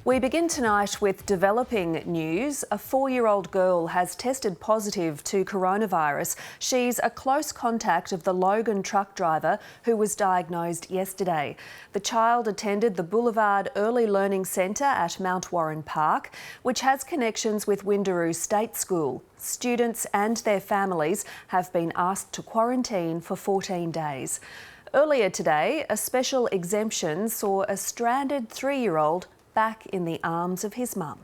We begin tonight with developing news. A 4-year-old girl has tested positive to coronavirus. She's a close contact of the Logan truck driver who was diagnosed yesterday. The child attended the Boulevard Early Learning Centre at Mount Warren Park, which has connections with Windaroo State School. Students and their families have been asked to quarantine for 14 days. Earlier today, a special exemption saw a stranded 3-year-old back in the arms of his mum.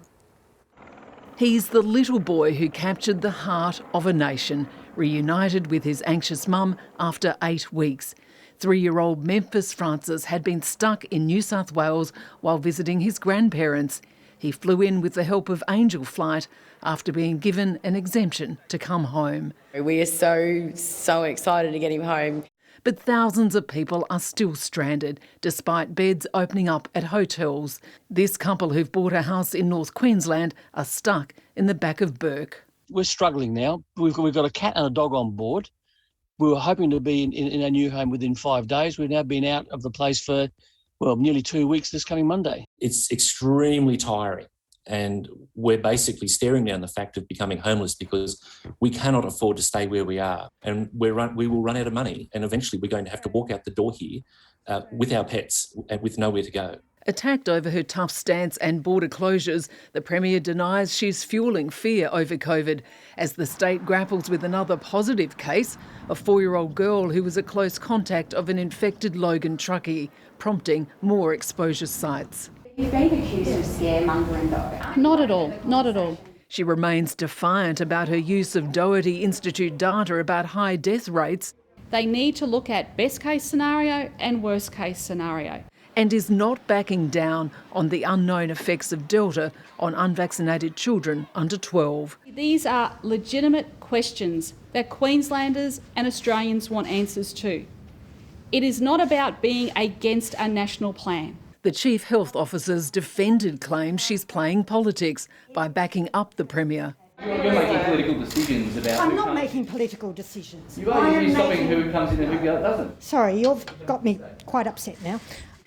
He's the little boy who captured the heart of a nation, reunited with his anxious mum after 8 weeks. 3-year-old Memphis Francis had been stuck in New South Wales while visiting his grandparents. He flew in with the help of Angel Flight after being given an exemption to come home. We are so excited to get him home. But thousands of people are still stranded, despite beds opening up at hotels. This couple who've bought a house in North Queensland are stuck in the back of Bourke. We're struggling now. We've got a cat and a dog on board. We were hoping to be in our new home within 5 days. We've now been out of the place for, nearly 2 weeks this coming Monday. It's extremely tiring. And we're basically staring down the fact of becoming homeless because we cannot afford to stay where we are. And we will run out of money. And eventually we're going to have to walk out the door here with our pets and with nowhere to go. Attacked over her tough stance and border closures, the Premier denies she's fuelling fear over COVID as the state grapples with another positive case, a 4-year-old girl who was a close contact of an infected Logan truckie, prompting more exposure sites. You've been accused of scaremongering though? Not at all, not at all. She remains defiant about her use of Doherty Institute data about high death rates. They need to look at best case scenario and worst case scenario. And is not backing down on the unknown effects of Delta on unvaccinated children under 12. These are legitimate questions that Queenslanders and Australians want answers to. It is not about being against a national plan. The Chief Health Officer's defended claims she's playing politics by backing up the Premier. You're making political decisions about I'm not making political decisions. You are. You're stopping who comes in and who doesn't. Sorry, you've got me quite upset now.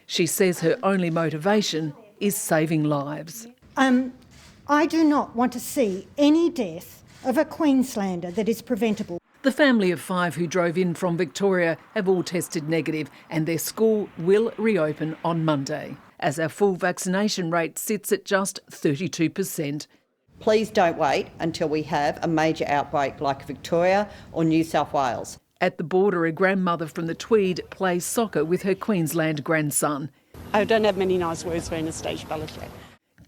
She says her only motivation is saving lives. I do not want to see any death of a Queenslander that is preventable. The family of 5 who drove in from Victoria have all tested negative and their school will reopen on Monday, as our full vaccination rate sits at just 32%. Please don't wait until we have a major outbreak like Victoria or New South Wales. At the border, a grandmother from the Tweed plays soccer with her Queensland grandson. I don't have many nice words for Anastasia Palaszczuk.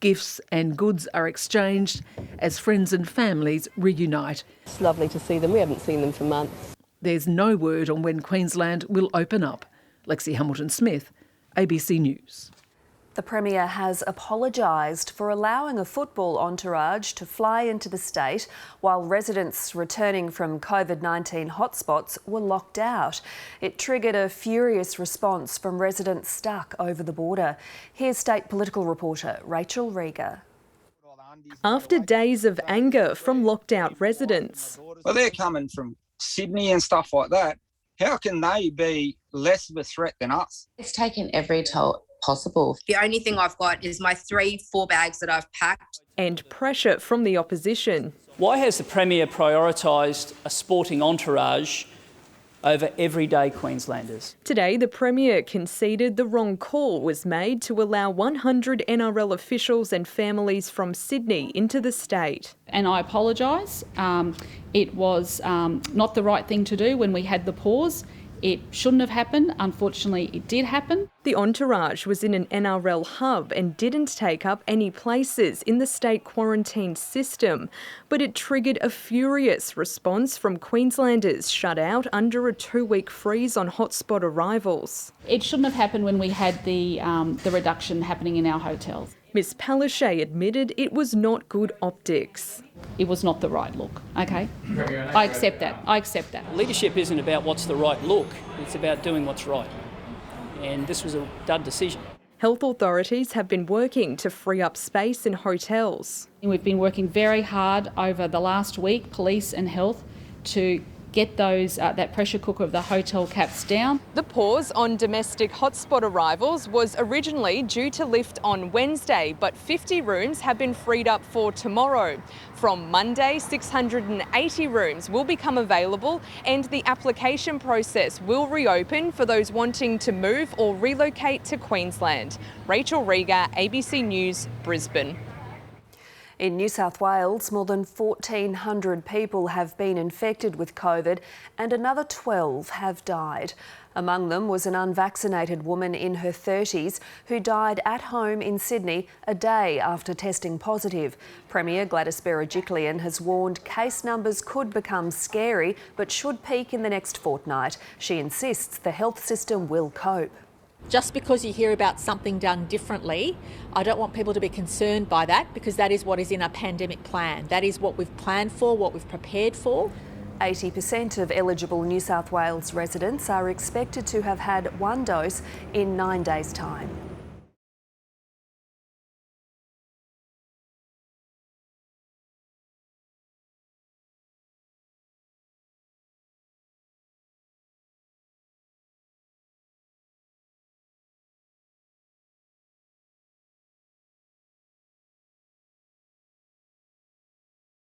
Gifts and goods are exchanged as friends and families reunite. It's lovely to see them. We haven't seen them for months. There's no word on when Queensland will open up. Lexi Hamilton-Smith, ABC News. The Premier has apologised for allowing a football entourage to fly into the state while residents returning from COVID-19 hotspots were locked out. It triggered a furious response from residents stuck over the border. Here's state political reporter Rachel Rieger. After days of anger from locked-out residents. Well, they're coming from Sydney and stuff like that. How can they be less of a threat than us? It's taken every toll possible. The only thing I've got is my 3-4 bags that I've packed. And pressure from the opposition. Why has the Premier prioritised a sporting entourage over everyday Queenslanders? Today, the Premier conceded the wrong call was made to allow 100 NRL officials and families from Sydney into the state. And I apologise. It was not the right thing to do when we had the pause. It shouldn't have happened. Unfortunately, it did happen. The entourage was in an NRL hub and didn't take up any places in the state quarantine system, but it triggered a furious response from Queenslanders shut out under a 2-week freeze on hotspot arrivals. It shouldn't have happened when we had the reduction happening in our hotels. Ms Palaszczuk admitted it was not good optics. It was not the right look, okay? I accept that. Leadership isn't about what's the right look, it's about doing what's right. And this was a dud decision. Health authorities have been working to free up space in hotels. We've been working very hard over the last week, police and health, to get those that pressure cooker of the hotel caps down. The pause on domestic hotspot arrivals was originally due to lift on Wednesday, but 50 rooms have been freed up for tomorrow. From Monday, 680 rooms will become available and the application process will reopen for those wanting to move or relocate to Queensland. Rachel Rieger, ABC News, Brisbane. In New South Wales, more than 1,400 people have been infected with COVID and another 12 have died. Among them was an unvaccinated woman in her 30s who died at home in Sydney a day after testing positive. Premier Gladys Berejiklian has warned case numbers could become scary but should peak in the next fortnight. She insists the health system will cope. Just because you hear about something done differently, I don't want people to be concerned by that, because that is what is in our pandemic plan. That is what we've planned for, what we've prepared for. 80% of eligible New South Wales residents are expected to have had one dose in 9 days' time.